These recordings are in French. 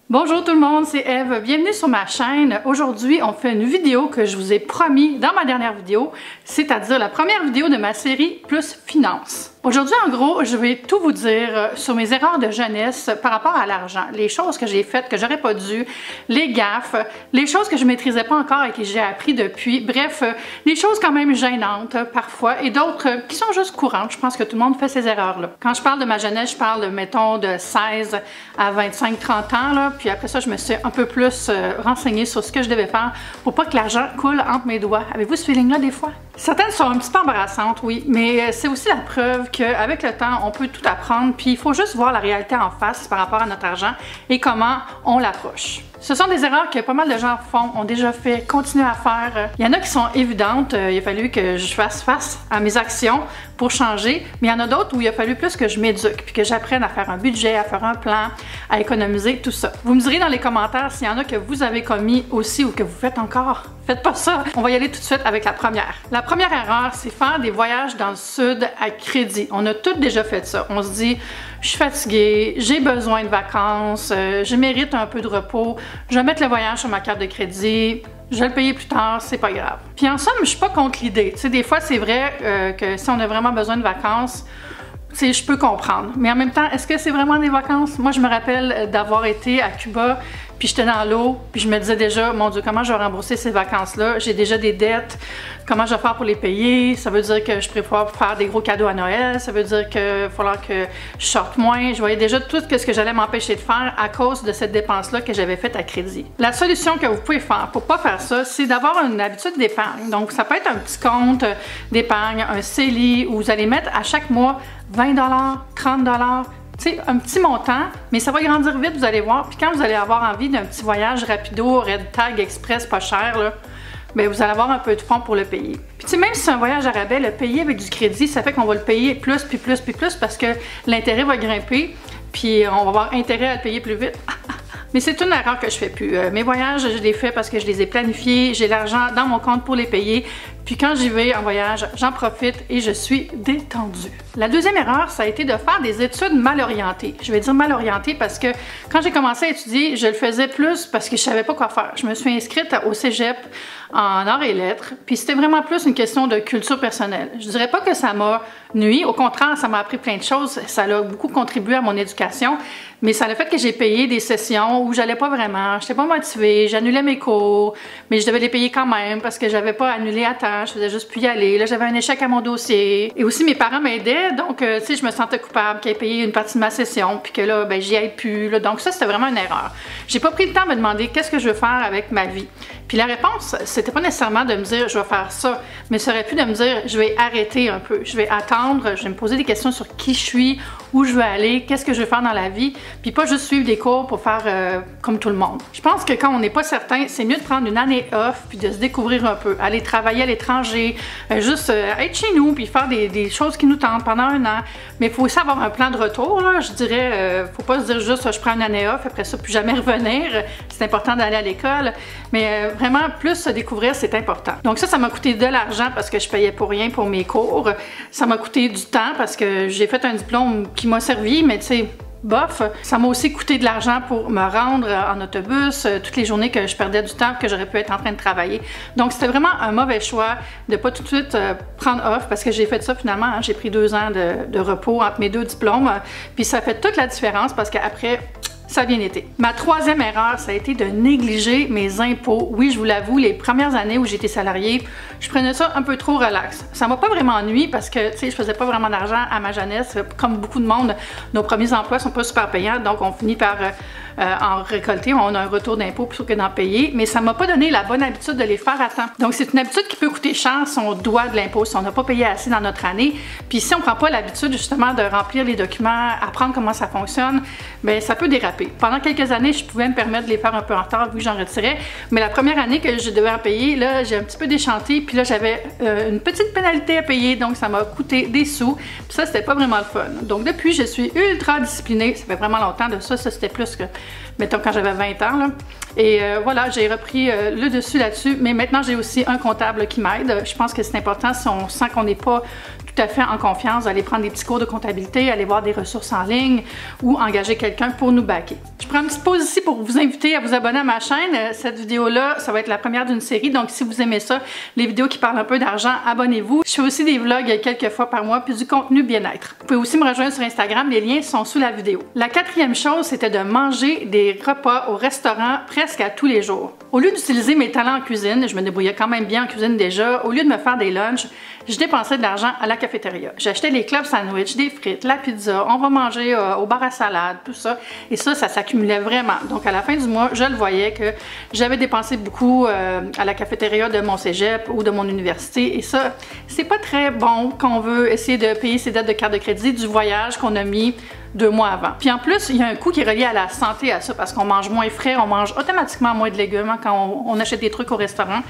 Bonjour tout le monde, c'est Eve. Bienvenue sur ma chaîne. Aujourd'hui, on fait une vidéo que je vous ai promis dans ma dernière vidéo, c'est-à-dire la première vidéo de ma série Plus Finance. Aujourd'hui, en gros, je vais tout vous dire sur mes erreurs de jeunesse par rapport à l'argent. Les choses que j'ai faites que j'aurais pas dû, les gaffes, les choses que je maîtrisais pas encore et que j'ai appris depuis. Bref, des choses quand même gênantes parfois et d'autres qui sont juste courantes. Je pense que tout le monde fait ces erreurs-là. Quand je parle de ma jeunesse, je parle de, mettons, de 16 à 25-30 ans, là. Puis après ça, je me suis un peu plus renseignée sur ce que je devais faire pour pas que l'argent coule entre mes doigts. Avez-vous ce feeling-là des fois? Certaines sont un petit peu embarrassantes, oui, mais c'est aussi la preuve qu'avec le temps, on peut tout apprendre, puis il faut juste voir la réalité en face par rapport à notre argent et comment on l'approche. Ce sont des erreurs que pas mal de gens font, ont déjà fait, continuent à faire. Il y en a qui sont évidentes, il a fallu que je fasse face à mes actions pour changer, mais il y en a d'autres où il a fallu plus que je m'éduque, puis que j'apprenne à faire un budget, à faire un plan, à économiser, tout ça. Vous me direz dans les commentaires s'il y en a que vous avez commis aussi ou que vous faites encore. Faites pas ça! On va y aller tout de suite avec la première. La première erreur, c'est faire des voyages dans le sud à crédit. On a tous déjà fait ça. On se dit, je suis fatiguée, j'ai besoin de vacances, je mérite un peu de repos, je vais mettre le voyage sur ma carte de crédit, je vais le payer plus tard, c'est pas grave. Puis en somme, je suis pas contre l'idée. Tu sais, des fois, c'est vrai que si on a vraiment besoin de vacances, je peux comprendre. Mais en même temps, est-ce que c'est vraiment des vacances? Moi, je me rappelle d'avoir été à Cuba, puis j'étais dans l'eau, puis je me disais déjà, mon Dieu, comment je vais rembourser ces vacances-là? J'ai déjà des dettes, comment je vais faire pour les payer? Ça veut dire que je préfère faire des gros cadeaux à Noël, ça veut dire qu'il va falloir que je sorte moins. Je voyais déjà tout ce que j'allais m'empêcher de faire à cause de cette dépense-là que j'avais faite à crédit. La solution que vous pouvez faire pour pas faire ça, c'est d'avoir une habitude d'épargne. Donc, ça peut être un petit compte d'épargne, un CELI, où vous allez mettre à chaque mois 20 $, 30 $, tu sais, un petit montant, mais ça va grandir vite, vous allez voir. Puis quand vous allez avoir envie d'un petit voyage rapido, Red Tag Express, pas cher, là, bien, vous allez avoir un peu de fonds pour le payer. Puis tu sais, même si c'est un voyage à rabais, le payer avec du crédit, ça fait qu'on va le payer plus, puis plus, puis plus, parce que l'intérêt va grimper, puis on va avoir intérêt à le payer plus vite. Mais c'est une erreur que je fais plus. Mes voyages, je les fais parce que je les ai planifiés, j'ai l'argent dans mon compte pour les payer. Puis quand j'y vais en voyage, j'en profite et je suis détendue. La deuxième erreur, ça a été de faire des études mal orientées. Je vais dire mal orientées parce que quand j'ai commencé à étudier, je le faisais plus parce que je savais pas quoi faire. Je me suis inscrite au cégep en arts et lettres, puis c'était vraiment plus une question de culture personnelle. Je dirais pas que ça m'a nui, au contraire, ça m'a appris plein de choses, ça a beaucoup contribué à mon éducation, mais ça a fait que j'ai payé des sessions où j'allais pas vraiment, j'étais pas motivée, j'annulais mes cours, mais je devais les payer quand même parce que j'avais pas annulé à temps, je faisais juste plus y aller. Là, j'avais un échec à mon dossier. Et aussi, mes parents m'aidaient, donc, tu sais, je me sentais coupable qu'ils aient payé une partie de ma session, puis que là, ben, j'y aille plus. Là. Donc, ça, c'était vraiment une erreur. J'ai pas pris le temps de me demander qu'est-ce que je veux faire avec ma vie. Puis la réponse, c'était pas nécessairement de me dire je vais faire ça, mais ça aurait pu de me dire je vais arrêter un peu, je vais attendre, je vais me poser des questions sur qui je suis, où je veux aller, qu'est-ce que je veux faire dans la vie, puis pas juste suivre des cours pour faire comme tout le monde. Je pense que quand on n'est pas certain, c'est mieux de prendre une année off puis de se découvrir un peu, aller travailler à l'étranger, juste être chez nous puis faire des choses qui nous tentent pendant un an. Mais il faut aussi avoir un plan de retour, là. Je dirais, faut pas se dire juste je prends une année off, après ça plus jamais revenir. C'est important d'aller à l'école, mais vraiment plus se découvrir, c'est important. Donc ça m'a coûté de l'argent parce que je payais pour rien pour mes cours. Ça m'a coûté du temps parce que j'ai fait un diplôme qui m'a servi, mais tu sais, bof. Ça m'a aussi coûté de l'argent pour me rendre en autobus, toutes les journées que je perdais du temps, que j'aurais pu être en train de travailler. Donc c'était vraiment un mauvais choix de pas tout de suite prendre off parce que j'ai fait ça finalement. Hein, j'ai pris 2 ans de repos entre mes 2 diplômes. Puis ça fait toute la différence parce qu'après, ça a bien été. Ma troisième erreur, ça a été de négliger mes impôts. Oui, je vous l'avoue, les premières années où j'étais salariée, je prenais ça un peu trop relax. Ça m'a pas vraiment nui parce que, tu sais, je faisais pas vraiment d'argent à ma jeunesse. Comme beaucoup de monde, nos premiers emplois sont pas super payants, donc on finit par en récolter, on a un retour d'impôt plutôt que d'en payer, mais ça m'a pas donné la bonne habitude de les faire à temps. Donc c'est une habitude qui peut coûter cher si on doit de l'impôt, si on n'a pas payé assez dans notre année, puis si on prend pas l'habitude justement de remplir les documents, apprendre comment ça fonctionne, bien ça peut déraper. Pendant quelques années, je pouvais me permettre de les faire un peu en retard vu que j'en retirais, mais la première année que je devais en payer, là j'ai un petit peu déchanté, puis là j'avais une petite pénalité à payer, donc ça m'a coûté des sous, puis ça c'était pas vraiment le fun. Donc depuis, je suis ultra disciplinée, ça fait vraiment longtemps de ça, c'était plus que mettons quand j'avais 20 ans. Là. Et voilà, j'ai repris le dessus là-dessus, mais maintenant j'ai aussi un comptable qui m'aide. Je pense que c'est important si on sent qu'on n'est pas tout à fait en confiance d'aller prendre des petits cours de comptabilité, aller voir des ressources en ligne ou engager quelqu'un pour nous backer. liker. Je prends une petite pause ici pour vous inviter à vous abonner à ma chaîne. Cette vidéo-là, ça va être la première d'une série, donc si vous aimez ça, les vidéos qui parlent un peu d'argent, abonnez-vous. Je fais aussi des vlogs quelques fois par mois, puis du contenu bien-être. Vous pouvez aussi me rejoindre sur Instagram, les liens sont sous la vidéo. La quatrième chose, c'était de manger des repas au restaurant presque à tous les jours. Au lieu d'utiliser mes talents en cuisine, je me débrouillais quand même bien en cuisine déjà, au lieu de me faire des lunchs, je dépensais de l'argent à la cafétéria. J'achetais les club sandwich, des frites, la pizza, on va manger au bar à salade, tout ça. Et ça s'accumulait vraiment. Donc à la fin du mois, je le voyais que j'avais dépensé beaucoup à la cafétéria de mon cégep ou de mon université. Et ça, c'est pas très bon quand on veut essayer de payer ses dettes de carte de crédit du voyage qu'on a mis 2 mois avant. Puis en plus, il y a un coût qui est relié à la santé à ça parce qu'on mange moins frais, on mange automatiquement moins de légumes hein, quand on achète des trucs au restaurant.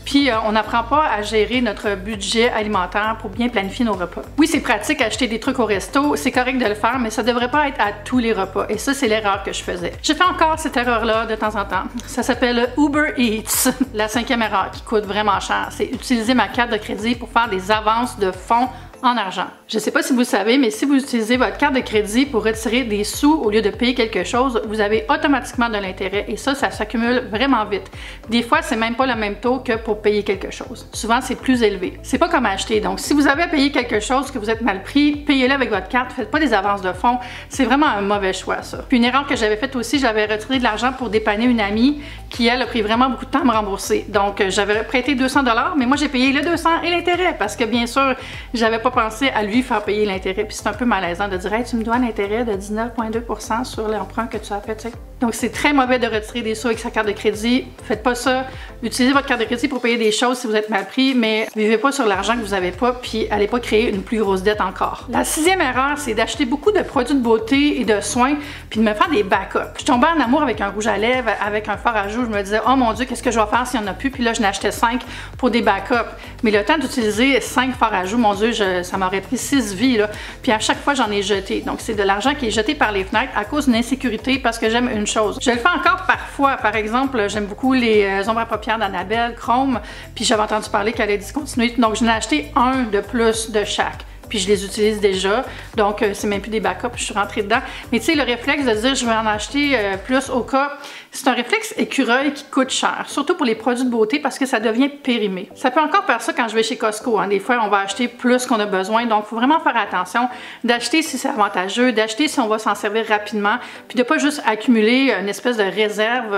Puis on n'apprend pas à gérer notre budget alimentaire pour bien planifier nos repas. Oui, c'est pratique acheter des trucs au resto, c'est correct de le faire, mais ça devrait pas être à tous les repas. Et ça, c'est l'erreur que je faisais. Je fais encore cette erreur-là de temps en temps. Ça s'appelle Uber Eats. La 5e erreur qui coûte vraiment cher, c'est utiliser ma carte de crédit pour faire des avances de fonds en argent. Je ne sais pas si vous le savez, mais si vous utilisez votre carte de crédit pour retirer des sous au lieu de payer quelque chose, vous avez automatiquement de l'intérêt et ça s'accumule vraiment vite. Des fois, c'est même pas le même taux que pour payer quelque chose. Souvent, c'est plus élevé. C'est pas comme acheter. Donc, si vous avez à payer quelque chose que vous êtes mal pris, payez-le avec votre carte, faites pas des avances de fonds. C'est vraiment un mauvais choix, ça. Puis une erreur que j'avais faite aussi, j'avais retiré de l'argent pour dépanner une amie qui, elle, a pris vraiment beaucoup de temps à me rembourser. Donc, j'avais prêté 200 $, mais moi, j'ai payé le 200 et l'intérêt parce que, bien sûr, j'avais pas pensé à lui faire payer l'intérêt. Puis c'est un peu malaisant de dire hey, tu me dois l'intérêt de 19,2% sur l'emprunt que tu as fait. T'sais. Donc c'est très mauvais de retirer des sous avec sa carte de crédit. Faites pas ça. Utilisez votre carte de crédit pour payer des choses si vous êtes mal pris, mais vivez pas sur l'argent que vous avez pas, puis allez pas créer une plus grosse dette encore. La 6e erreur, c'est d'acheter beaucoup de produits de beauté et de soins, puis de me faire des backups. Je tombais en amour avec un rouge à lèvres, avec un fard à joues. Je me disais oh mon Dieu, qu'est-ce que je vais faire s'il y en a plus? Puis là, je n'achetais 5 pour des backups. Mais le temps d'utiliser 5 fards à joues, mon Dieu, ça m'aurait pris 6 vies, là. Puis à chaque fois, j'en ai jeté. Donc, c'est de l'argent qui est jeté par les fenêtres à cause d'une insécurité parce que j'aime une chose. Je le fais encore parfois. Par exemple, j'aime beaucoup les ombres à paupières d'Annabelle, Chrome, puis j'avais entendu parler qu'elle allait discontinuer. Donc, je n'ai acheté un de plus de chaque. Puis je les utilise déjà, donc c'est même plus des backups, je suis rentrée dedans. Mais tu sais, le réflexe de dire je vais en acheter plus au cas, c'est un réflexe écureuil qui coûte cher, surtout pour les produits de beauté parce que ça devient périmé. Ça peut encore faire ça quand je vais chez Costco, hein. Des fois on va acheter plus qu'on a besoin, donc il faut vraiment faire attention d'acheter si c'est avantageux, d'acheter si on va s'en servir rapidement, puis de pas juste accumuler une espèce de réserve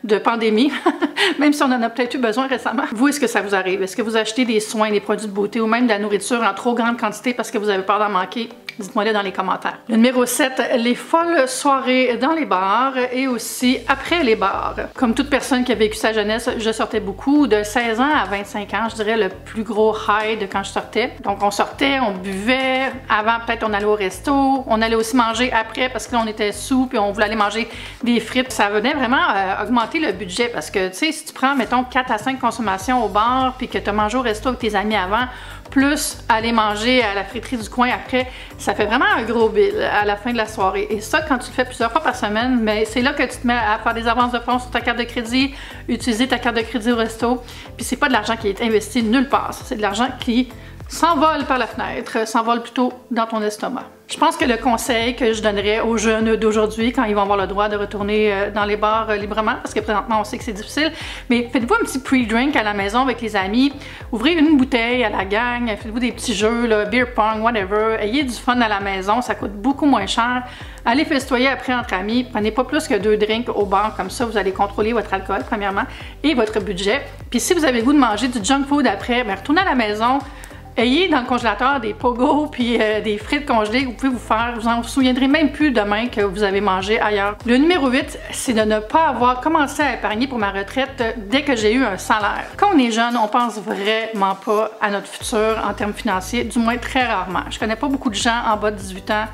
de pandémie, même si on en a peut-être eu besoin récemment. Vous, est-ce que ça vous arrive? Est-ce que vous achetez des soins, des produits de beauté ou même de la nourriture en trop grande quantité parce que vous avez peur d'en manquer? Dites-moi-le dans les commentaires. Le numéro 7, les folles soirées dans les bars et aussi après les bars. Comme toute personne qui a vécu sa jeunesse, je sortais beaucoup. De 16 ans à 25 ans, je dirais le plus gros high de quand je sortais. Donc on sortait, on buvait. Avant, peut-être on allait au resto. On allait aussi manger après parce que là on était sous puis on voulait aller manger des frites. Ça venait vraiment augmenter le budget parce que tu sais, si tu prends, mettons, 4 à 5 consommations au bar puis que tu as mangé au resto avec tes amis avant, plus aller manger à la friterie du coin après, ça fait vraiment un gros bill à la fin de la soirée. Et ça, quand tu le fais plusieurs fois par semaine, mais c'est là que tu te mets à faire des avances de fonds sur ta carte de crédit, utiliser ta carte de crédit au resto. Puis c'est pas de l'argent qui est investi nulle part, c'est de l'argent qui s'envole par la fenêtre, s'envole plutôt dans ton estomac. Je pense que le conseil que je donnerais aux jeunes d'aujourd'hui, quand ils vont avoir le droit de retourner dans les bars librement, parce que présentement on sait que c'est difficile, mais faites-vous un petit pre-drink à la maison avec les amis, ouvrez une bouteille à la gang, faites-vous des petits jeux, là, beer pong, whatever, ayez du fun à la maison, ça coûte beaucoup moins cher. Allez festoyer après entre amis, prenez pas plus que 2 drinks au bar, comme ça vous allez contrôler votre alcool premièrement et votre budget. Puis si vous avez le goût de manger du junk food après, ben retournez à la maison. Ayez dans le congélateur des pogos puis des frites congelées que vous pouvez vous faire. Vous en souviendrez même plus demain que vous avez mangé ailleurs. Le numéro 8, c'est de ne pas avoir commencé à épargner pour ma retraite dès que j'ai eu un salaire. Quand on est jeune, on pense vraiment pas à notre futur en termes financiers, du moins très rarement. Je connais pas beaucoup de gens en bas de 18 ans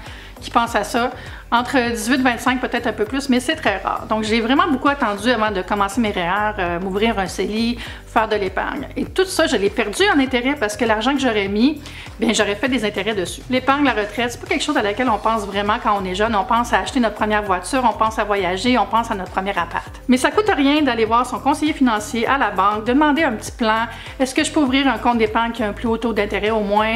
qui pensent à ça. Entre 18 et 25, peut-être un peu plus, mais c'est très rare. Donc, j'ai vraiment beaucoup attendu avant de commencer mes REER, m'ouvrir un CELI, faire de l'épargne. Et tout ça, je l'ai perdu en intérêt parce que l'argent que j'aurais mis, bien, j'aurais fait des intérêts dessus. L'épargne, la retraite, c'est pas quelque chose à laquelle on pense vraiment quand on est jeune. On pense à acheter notre première voiture, on pense à voyager, on pense à notre premier appart. Mais ça coûte rien d'aller voir son conseiller financier à la banque, de demander un petit plan. Est-ce que je peux ouvrir un compte d'épargne qui a un plus haut taux d'intérêt au moins,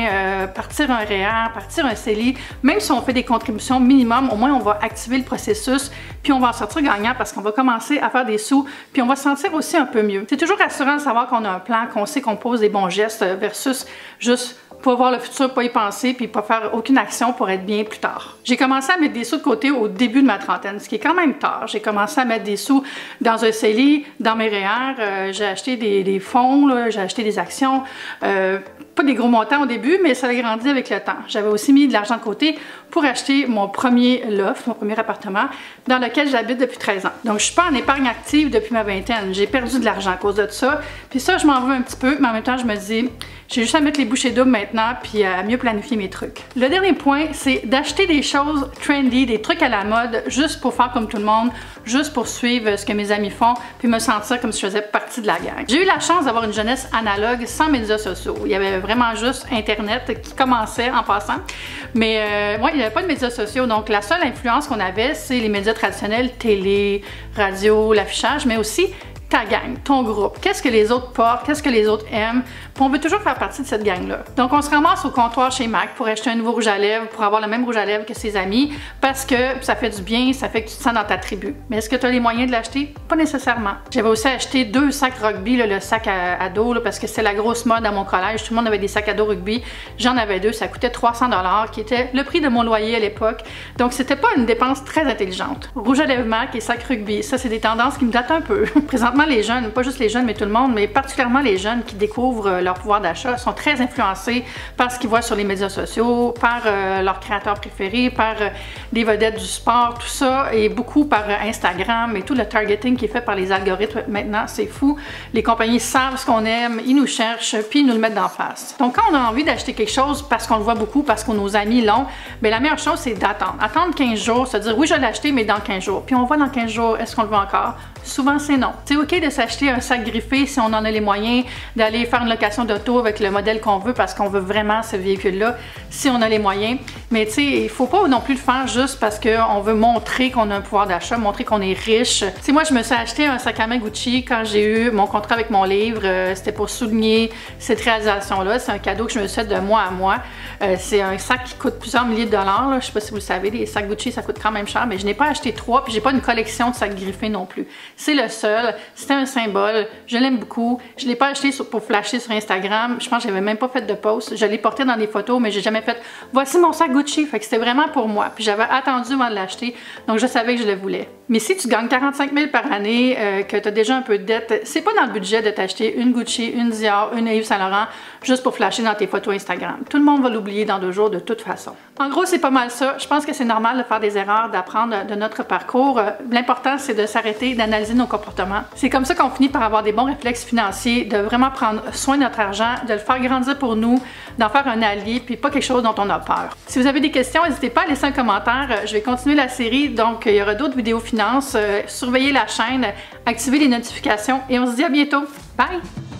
partir un REER, partir un CELI, même si on fait des contributions minimum, au moins on va activer le processus, puis on va en sortir gagnant parce qu'on va commencer à faire des sous, puis on va se sentir aussi un peu mieux. C'est toujours rassurant de savoir qu'on a un plan, qu'on sait qu'on pose des bons gestes versus juste pas voir le futur, pas y penser, puis pas faire aucune action pour être bien plus tard. J'ai commencé à mettre des sous de côté au début de ma trentaine, ce qui est quand même tard. J'ai commencé à mettre des sous dans un CELI, dans mes REER, j'ai acheté des fonds, j'ai acheté des actions, pas des gros montants au début, mais ça a grandi avec le temps. J'avais aussi mis de l'argent de côté pour acheter mon premier loft, mon premier appartement, dans lequel j'habite depuis 13 ans. Donc, je suis pas en épargne active depuis ma vingtaine. J'ai perdu de l'argent à cause de ça. Puis ça, je m'en veux un petit peu, mais en même temps, je me dis, j'ai juste à mettre les bouchées doubles maintenant, puis à mieux planifier mes trucs. Le dernier point, c'est d'acheter des choses trendy, des trucs à la mode, juste pour faire comme tout le monde, juste pour suivre ce que mes amis font, puis me sentir comme si je faisais partie de la gang. J'ai eu la chance d'avoir une jeunesse analogue sans médias sociaux. Il y avait vraiment juste Internet qui commençait en passant. Mais ouais, il n'y avait pas de médias sociaux, donc la seule influence qu'on avait, c'est les médias traditionnels, télé, radio, l'affichage, mais aussi ta gang, ton groupe, qu'est-ce que les autres portent, qu'est-ce que les autres aiment, puis on veut toujours faire partie de cette gang-là. Donc on se ramasse au comptoir chez MAC pour acheter un nouveau rouge à lèvres, pour avoir le même rouge à lèvres que ses amis, parce que ça fait du bien, ça fait que tu te sens dans ta tribu. Mais est-ce que tu as les moyens de l'acheter? Pas nécessairement. J'avais aussi acheté 2 sacs rugby, le sac à dos, parce que c'est la grosse mode à mon collège, tout le monde avait des sacs à dos rugby, j'en avais 2, ça coûtait 300 $, qui était le prix de mon loyer à l'époque, donc c'était pas une dépense très intelligente. Rouge à lèvres MAC et sac rugby, ça c'est des tendances qui me datent un peu. Présentement, les jeunes, pas juste les jeunes, mais tout le monde, mais particulièrement les jeunes qui découvrent leur pouvoir d'achat, sont très influencés par ce qu'ils voient sur les médias sociaux, par leurs créateurs préférés, par des vedettes du sport, tout ça, et beaucoup par Instagram et tout le targeting qui est fait par les algorithmes maintenant, c'est fou. Les compagnies savent ce qu'on aime, ils nous cherchent, puis ils nous le mettent d'en face. Donc quand on a envie d'acheter quelque chose parce qu'on le voit beaucoup, parce que nos amis l'ont, bien la meilleure chose c'est d'attendre. Attendre 15 jours, se dire oui je vais l'acheter, mais dans 15 jours. Puis on voit dans 15 jours, est-ce qu'on le veut encore? Souvent c'est non. C'est ok de s'acheter un sac griffé si on en a les moyens, d'aller faire une location d'auto avec le modèle qu'on veut parce qu'on veut vraiment ce véhicule-là, si on a les moyens. Mais tu sais, il faut pas non plus le faire juste parce qu'on veut montrer qu'on a un pouvoir d'achat, montrer qu'on est riche. Tu sais, moi je me suis acheté un sac à main Gucci quand j'ai eu mon contrat avec mon livre. C'était pour souligner cette réalisation-là. C'est un cadeau que je me suis fait de mois à mois. C'est un sac qui coûte plusieurs milliers de dollars. Là. Je sais pas si vous le savez, les sacs Gucci ça coûte quand même cher, mais je n'ai pas acheté 3 puis j'ai pas une collection de sacs griffés non plus. C'est le seul, c'était un symbole, je l'aime beaucoup. Je l'ai pas acheté pour flasher sur Instagram, je pense que j'avais même pas fait de post. Je l'ai porté dans des photos, mais j'ai jamais fait « Voici mon sac Gucci », fait que c'était vraiment pour moi. Puis j'avais attendu avant de l'acheter, donc je savais que je le voulais. Mais si tu gagnes 45 000 par année, que tu as déjà un peu de dette, c'est pas dans le budget de t'acheter une Gucci, une Dior, une Yves Saint Laurent, juste pour flasher dans tes photos Instagram. Tout le monde va l'oublier dans 2 jours de toute façon. En gros, c'est pas mal ça. Je pense que c'est normal de faire des erreurs, d'apprendre de notre parcours. L'important, c'est de s'arrêter, d'analyser nos comportements. C'est comme ça qu'on finit par avoir des bons réflexes financiers, de vraiment prendre soin de notre argent, de le faire grandir pour nous, d'en faire un allié, puis pas quelque chose dont on a peur. Si vous avez des questions, n'hésitez pas à laisser un commentaire. Je vais continuer la série, donc il y aura d'autres vidéos finances. Surveillez la chaîne, activez les notifications et on se dit à bientôt. Bye!